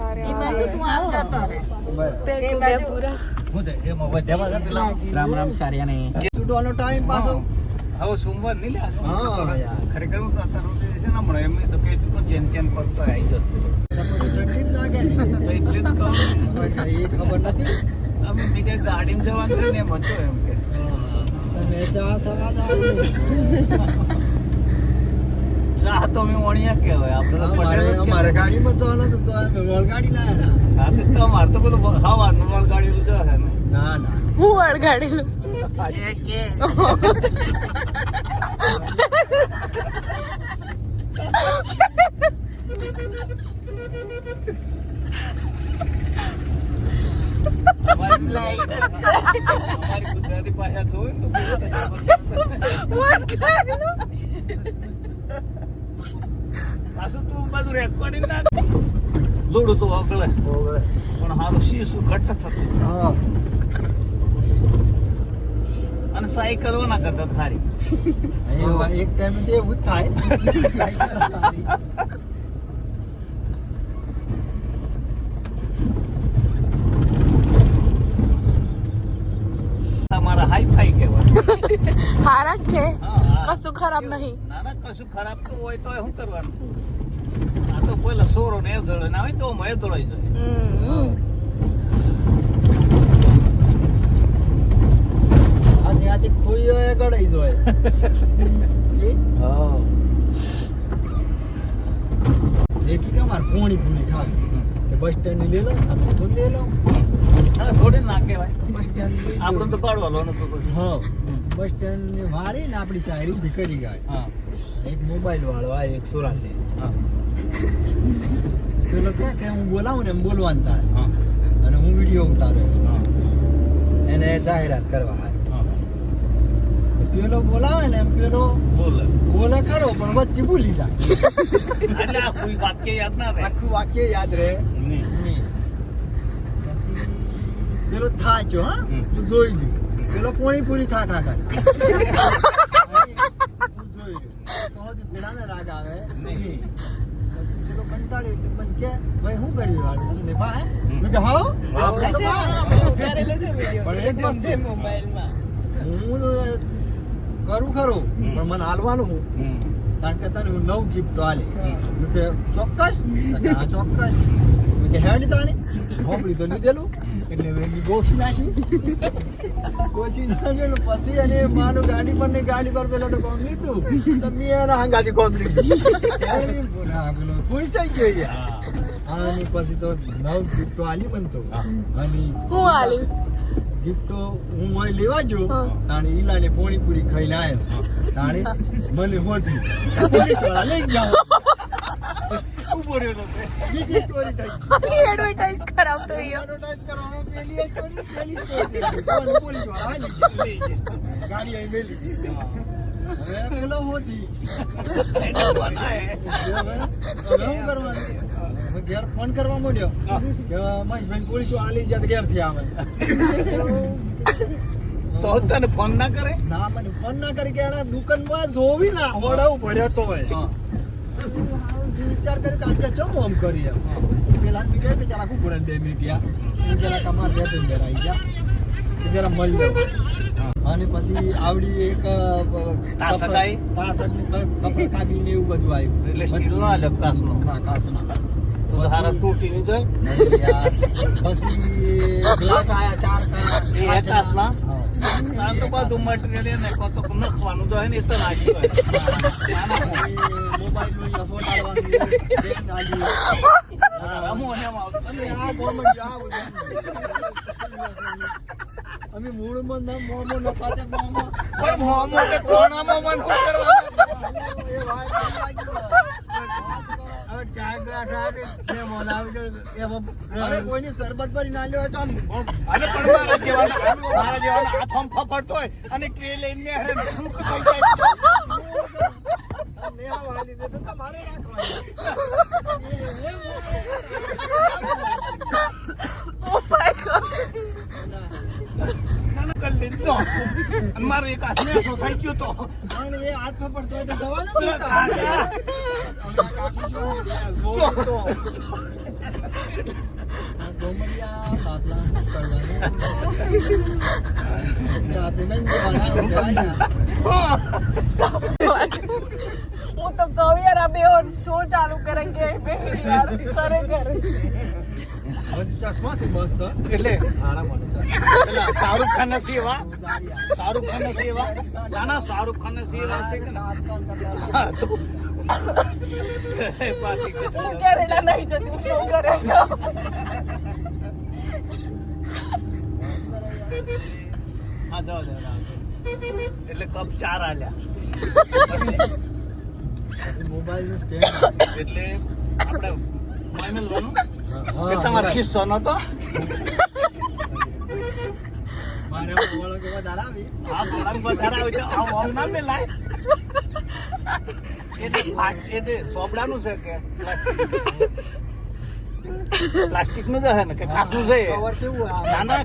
सारे રામ રામ સારિયાને છૂટવાનો ટાઈમ પાછો હવે સોમવાર નહીં લે ખરેખર હું તો અત્યારે છે ને હમણાં એમ તો કે તું જેન તેન કરતો આવી જતો ઠંડી લાગે ને એટલે જ કહું એ ખબર નથી અમે મેં કઈ ગાડીમાં જવાનું છે ને એમ હતો એમ કે તમે ચા થવા જાવ ચા તો મેં વણિયા કહેવાય આપણે અમારે ગાડીમાં તો વળગાડી લાયા હા તો તમારે તો પેલું હવાનું વળગાડી લીધું હશે ને ના ના હું વળગાડી લઉં અમારી ગુજરાતી ભાષા જોઈ ને પાછું તું બધું રેકોર્ડિંગ ના લોડું તો ઓગળે પણ હારું શીશું ઘટ્ટ થતું અને સાયકલ ના કરતા ખારી એક ટાઈમ તો એવું જ થાય તમારા હાઈ ફાઈ કહેવાય હારા જ છે હા. કશું ખરાબ નહીં ના ના કશું ખરાબ તો હોય તો શું કરવાનું આ તો પેલા સોરો ને એ દોડે ના હોય તો મેં દોડાઈ જાય આજે ખોઈઓ એ ગળાઈ જાય દેખી કે માર પોણી પૂરી ખાવી તો બસ સ્ટેન્ડ ની લે લો આપણે તો લે લો હા થોડી ના કહેવાય બસ સ્ટેન્ડ આપણે તો પાડવાનો નતો કોઈ હા બસ સ્ટેન્ડ ની વાળી ને આપણી સાઈડ ઊભી કરી ગાડી હા એક મોબાઈલ વાળો આ એક સોરા લે હા પેલો કે હું બોલાવું ને એમ બોલવાનું તારે હા અને હું વિડીયો ઉતાર્યો હા એને જાહેરાત કરવા હારી હા પેલો બોલાવે ને એમ પેલો બોલે બોલે ખરો પણ વચ્ચે ભૂલી જાય એટલે આ કોઈ વાક્ય યાદ ના રહે આખું વાક્ય યાદ રહે નહીં. નહીં. પછી પેલો થાચો હા હમ. તું જોઈ જો પેલો પોણી પૂરી ખા ખા કરે હું જોઈ રહ્યો તો પેલાને રાગ આવે નહીં. પછી પેલો કંટાળ્યો એટલે મને કે ભાઈ શું કર્યું હાલ તમને પાસે મેં કે હા આપણે તો પાસે. પણ એક વસ્તુ મોબાઈલમાં હું કરું ખરું પણ મને હાલવાનું હું કારણ કે તને હું નવ ગિફ્ટ હાલે મેં કે ચોક્કસ હા ચોક્કસ મેં કે હે નહીં તાણી હોબળી તો લીધેલું એટલે મેં ગોખી નાખ્યું ગોખી નાખેલું પછી અને માનું ગાડી પર ને ગાડી પર પેલા તો કોમ લીધું તો મેં એના હાંગાથી કોમ લીધું પૂછાઈ ગયો યાર અને પછી તો નવ ગિફ્ટો હાલી બનતો અને હું આલી ગિફ્ટો હું મોય લેવા જો હા. તાણી ઈલાને પોણી પૂરી ખાઈને આવ્યો તાણી મને હોતી પોલીસ વાળા લઈ જાઓ ઉભો રહ્યો તો બીજી સ્ટોરી થઈ એડવર્ટાઇઝ ખરાબ તો યો એડવર્ટાઇઝ કરવામાં પેલી સ્ટોરી પોલીસ વાળા લઈ જાય ગાડી અહીં મેલી હવે પેલો હોતી એને બનાય હવે શું કરવાનું હવે ઘેર ફોન કરવા માંડ્યો કે મહેશભાઈ પોલીસ વાળા લઈ જાય તો ઘેરથી આવે તો તને ફોન ના કરે ના મને ફોન ના કરી કે એના દુકાનમાં જોવી ના હોડાવું ભર્યો તો હોય વિચાર કર્યો કે આજે ચમ આમ કરી એમ પેલા બી કહે કે જરા કુકુરન 2 મિનિટ યાર હું જરા તમાર પેસેન્જર આવી જા કે જરા મળી લો અને પછી આવડી એક તાસક આવી? કપડા કાબી ને એવું બધું આવ્યું એટલે સ્ટીલ નો અલગ કાચનો હા કાચના તો હારા તૂટી ની જાય યાર પછી ગ્લાસ આયા 4 એ કાચના હા. આ તો બધું મટીરિયલ એને કો તો નખવાનું તો હે ને એ તો નાખી હોય મોબાઈલ નું યા સોટાડવાનું બેન આલી રમો ને એમ આવતું. અને આ ગોમન જાવ અમે મૂળમાં ના મોમો ન પાતે મોમો પણ મોમો કે કોણામાં મન શું કરવાનું એ વાત હવે ચાર ગ્લાસ આવે ને મોન આવી ગયો અરે કોઈની સરબત ભરી ના લ્યો તો આમ અને પણ મારા જેવાના હાથ આમ ફફડતો હોય અને ટ્રે લઈને હે શું થઈ જાય નેહા વાળી દે તો તમારે રાખવાની ઓ માય ગોડ નાના કલ લીધો અને મારો એક હાથ ને શું થઈ ગયો તો અને એ હાથમાં પડતો હોય તો જવાનું કાકા. કાકી જો તો આ ગોમડિયા બાપલા શું કરવાનું? આ તો નહીં જોવાના. હું તો કહું યાર અબે और शो चालू करेंगे बे यार खरेखर હજી ચશ્મા છે મસ્ત. એટલે હારા મને ચશ્મા. પેલા શાહરુખ ખાન ના સેવા શાહરુખ ખાન ના સેવા નાના શાહરુખ ખાન ના સેવા છે કે ના હા, તો પાર્ટી કે હું કેરેલા નહીં જતી હું શો કરેગા હા જાઓ એટલે કપ 4 આલ્યા પછી મોબાઈલનું સ્ટેન્ડ. એટલે આપણે માયમેલવાનું હા, કે તમારો ખિસ્સો નતો મારે વળો કે વધારે આવી. આ ભોળામ વધારે આવે તો આમ આમ ના મેલાય એટલે સોપડાનું છે કે પ્લાસ્ટિક નું જ હે ને કે કાચનું છે કવર કેવું આ? ના ના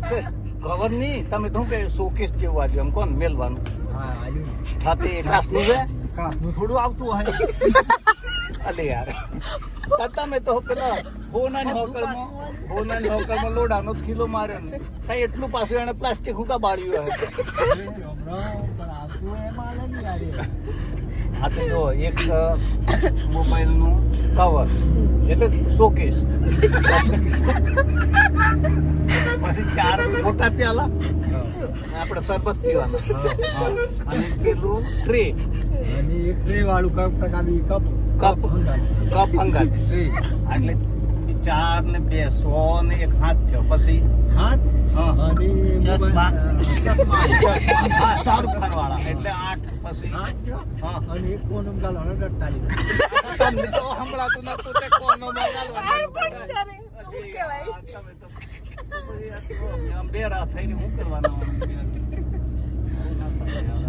કવર નહીં તમે શું કે શોકેસ જેવું આવ્યું એમ કોણ મેલવાનું હા, આલ્યું. હા તે કાચનું છે કાચનું થોડું આવતું હોય. અલે યાર તો તમે તો પેલા હોનાની હોકરમાં લોડાનો જ ખીલો માર્યો ને કઈ એટલું પાછું એને પ્લાસ્ટિક હુકા બાળ્યું હે રમ પણ આવતું હોય એમાં આલે નહીં યાર એ. આ તો જો એક મોબાઈલનું કવર એટલે શોકેસ પછી 4 મોટા પ્યાલા આપણે શરબત પીવાના હા. અને પેલું ટ્રે અને એક ટ્રે વાળું કપ ટકાવી કપ કપ હંગાત ટ્રે. એટલે 4 ને 2 100 ને એક હાથ થયો પછી હાથ હા અને ચશ્મા. ચશ્મા. હા શાહરુખ ખાન વાળા એટલે 8 પછી હાથ થયો. હા અને એક કોનમ ગાલવાનો ડટ્ટા લીધો. તમને તો સંભળાતું નતું તે કોનો બે રાત થઈને શું કરવાનું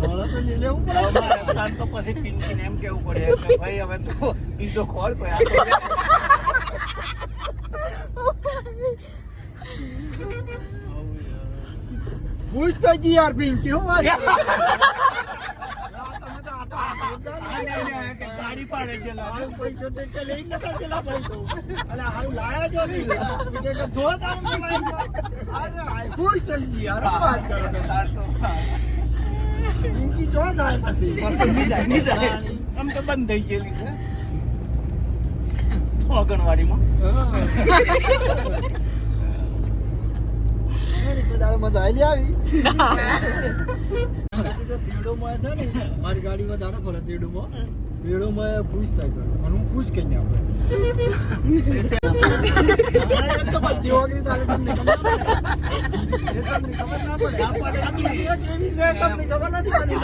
મારે તો લઈ લેવું પડે. તો પછી પિંકીને એમ કેવું પડે કે ભાઈ હવે તો બીજો ખોળ કોઈ આ તો પૂછ તો જી યાર પિંકી હું વાત કરે? ગાડી પાડે છે હારું પૈસો તો એટલે લઈને નતા પેલા પૈસો. અલા હારું લાયા જો નહીં. એટલે તો જો તારું કમાઈને. અરે હાય, પૂછ તો જી યાર હું વાત કરો છો? પિંકી જો જાય પછી. નહીં જાય આમ તો બંધ થઈ ગયેલી છે આંગણવાડીમાં હા. તો દાડે મજા આવેલી આવી. તો તેડોમાં છે ને મારી ગાડી વધારે ફરે તેડોમાં ખુશ થાય તો અને હું ખુશ કઈ ને આપણે તો બધી ઓગળી ચાલે તમને ખબર ના પડે. એ તમને ખબર ના પડે. આ પડે આખી છે કેવી છે તમને ખબર નથી પડતી.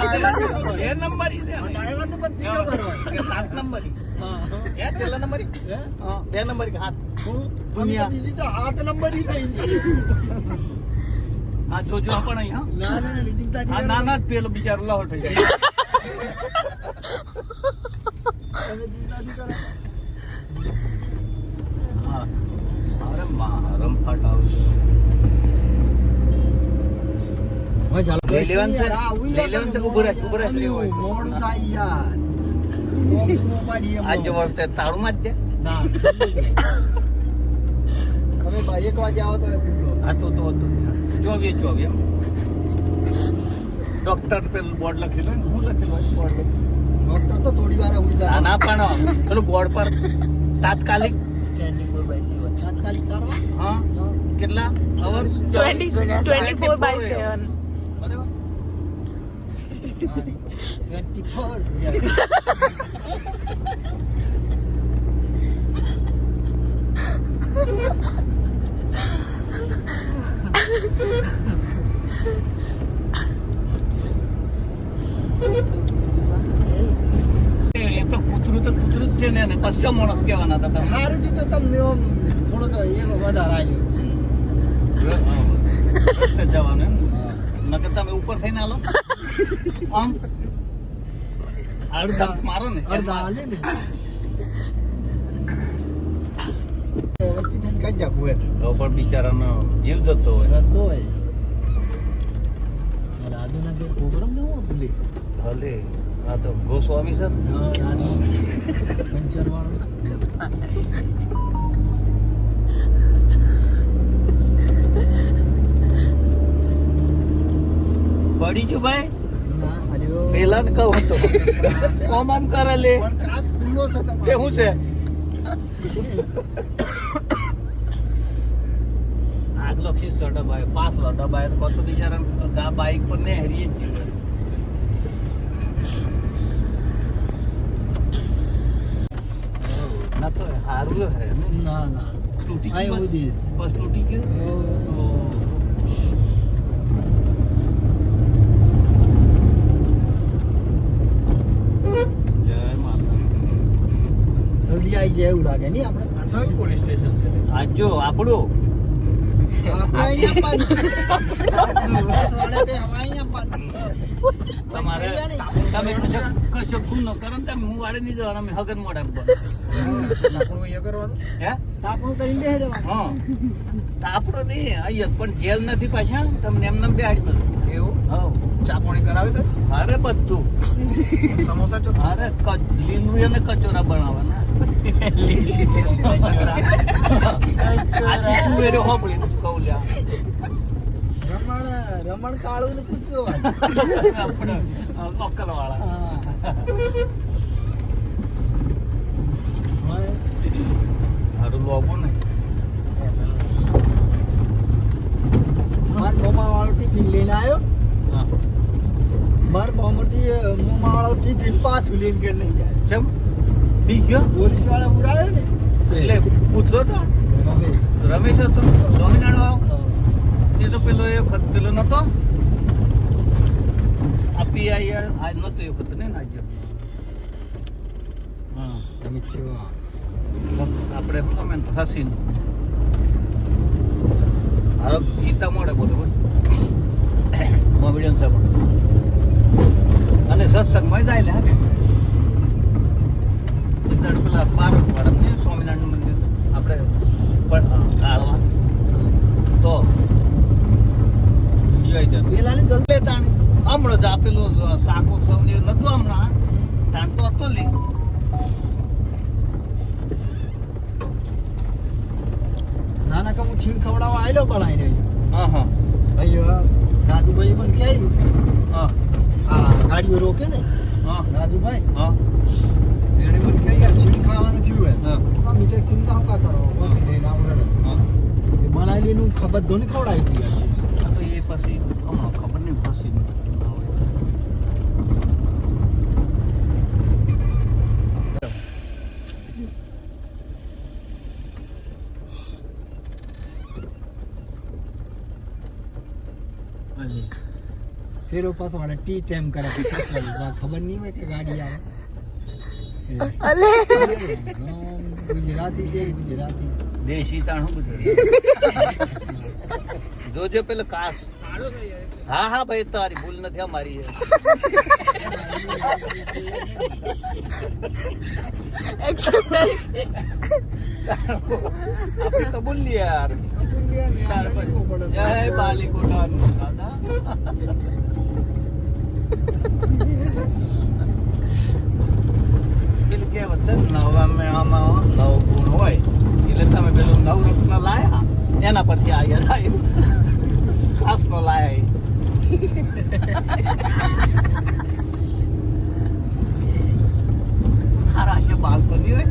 એ નંબર છે ડ્રાઈવરને બધી ખબર હોય. 7 નંબર હા હા. એ છેલ્લા નંબર હે? 2 નંબર કે હાથ હું દુનિયા. બીજી તો 8 નંબરની થઈ ગઈ. આ જોજો પણ અહીં ના ના ના ચિંતા હા નાના જ પેલો બિચારો લહો થઈ જાય તમે ચિંતા નહીં કરો. હા અરે મારમ ફટાવશે હવે ચાલો. લઈ લેવાનું છે? યાર, આ લઈ લેવાનું છે? ઊભું રહે, ઊભું રહે. મોડું થાય યાર. મોડું પાડીએ એમ. આજ જો વળતે તાળું માં જ દે ના. તમે ભાઈ 1 વાગે આવો તો ખુલ્લો. હા તો 24 એમ ડોક્ટર પેલું બોર્ડ લખેલું ને હું લખેલું હોય બોર્ડ ડોક્ટર તો થોડી વાર ઉઈ જાય. ના પણ પેલું બોર્ડ પર તાત્કાલિક તાત્કાલિક સારવાર. હા કેટલા અવર્સ 24/7 બરાબર. 24 યાર. એ તો કૂતરું જ છે ને એને પછી માણસ કહેવાના હતા તમે સારું છે તો તમને આમ થોડોક એક વધારે આવ્યો. રસ્તે જવાનું એમ નકર તમે ઉપર થઈને આલો આમ અડધા મારો ને અડધા હાલે ને વચ્ચે થઈને કાઢી નાખવું એમ. તો પણ બિચારાનો જીવ જતો હોય રતો હોય. રાજુના ઘેર પ્રોગ્રામ કેવું હતું લે? ભલે આ તો ગોસ્વામી સર હા, રાજુ પંચર વાળો. પડી ગયું ભાઈ ના અલ્યો પેલા ને કહું તો કોમ આમ કરે લે પણ કાચ ખુલ્લો છે તમારો. તે શું છે આગલો ખિસ્સો ડબાય પાછલો ડબાય તો કશું બિચારા ગા બાઈક પર ને હરીએ જ જીવે. ના તો હારું હે ને ના ના તૂટી આ એવું ગયું દીસ. બસ તૂટી ગયું જય માતા. જલ્દી આવી જાય એવું લાગે નહીં આપણે પોલીસ સ્ટેશન આજ જો આપણું આપણે અહીંયા પણ બસ વાળે બે હવા અહીંયા પણ તમારે તમે કશો ખૂન ન કરો ને તમે હું વાડે નહીં જવાના અમે હગન મોડા આપણું અહીંયા કરવાનું હે તાપણું કરીને બેહી રહેવાનું. હા તાપડો નહીં અહીંયા પણ જેલ નથી પાછા તમને એમને બેહાડી મળે એવું હા ચા પાણી કરાવી દે અરે બધું સમોસા ચો અરે લીલું એને કચોરા બનાવવાના આજે તું એરો હોબળી કહું લ્યા રમણ કાળું ને પૂછ્યું આપણે લોકલ વાળા હારું લોબો ને માર મોમા વાળો ટિફિન લઈને આવ્યો. હા માર મોમા વાળો ટિફિન પાછું લઈને ઘેર નહીં જાય. ચમ બી ગયો પોલીસ વાળા ઉડાવે ને એટલે પૂછલો તો રમેશ. રમેશ હતો સ્વામિનારાયણ વાળો એ તો પેલો એ વખત પેલો નતો આ પીઆઈ આજ નતો એ વખત ને નાખ્યો હા રમેશ છો. આપણે અમે હસીન હારો ગીતા મોડે બોલો મોવિડિયન સાહેબ અને સત્સંગમાં જાય લે હા ઇધર પેલા પાર્ક વાળા ને સ્વામિનારાયણ મંદિર આપણે કાળવા તો જોઈ દે પેલાની જલ્દી તાણ હમણાં જ આપેલું શાકોત્સવ ને એવું નતું હમણાં તાણ તો હતો લી નાના કમું છીણ ખવડાવવા આવેલો બનાવીને હા હા અહીંયા રાજુભાઈ પણ કે આવ્યું હા આ ગાડીઓ રોકે ને હા રાજુભાઈ હા એને મને કહી યાર છીણ ખાવાનું થયું એમ હા તમે કે ચિંતા હું કા કરો પછી લઈને આવડે હા એ બનાવેલીનું ખબર ધોની ખવડાવી હતી યાર આ તો એ પછી હમણાં ખબર નહીં પછી ફેરો પાછો વાળા ટી ટાઈમ કરે તો ખબર નહીં હોય કે ગાડી આવે અલે ગુજરાતી છે ગુજરાતી દેશી તાણું બધું જોજો પેલો કાસ હા હા ભાઈ તારી ભૂલ નથી અમારી એક્સેપ્ટન્સ આપણે તો બોલીએ યાર ત્યાર પછી જય બાલીકોટા દાદા પેલું કહેવત છે ને આમાં નવ ગુણ હોય એટલે તમે પેલું નવરત્ન લાયા એના પરથી આ યાદ આવ્યું ખાસ નો લાયા હારા જે બાળકો ની હોય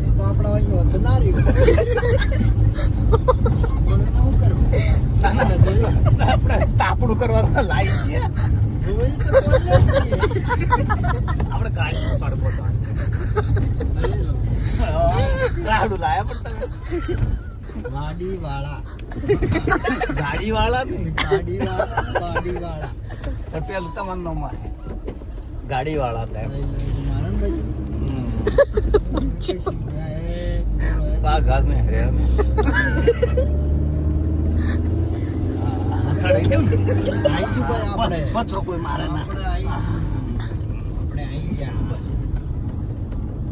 એ તો આપણા અહીં હોત ના રહ્યું પણ શું કરવું આપણે તાપડું કરવા લાવી છીએ જોઈ તો બોલે જ નહીં. આપણે ગાડી સડકો રાડું લાયા પણ તમે ગાડી વાળા ગાડી વાળા ને ગાડી વાળા તો પેલું તમારું નામ મારે ગાડી વાળા હતા એમ. આ ઘાસ ને હરે એમ. હા, સડાઈ દઉં ને. પથરો કોઈ મારે ના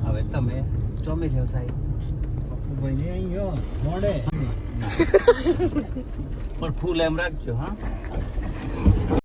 હવે તમે ચોમી રહ્યો સાહેબ પણ ફૂલ એમ રાખજો હા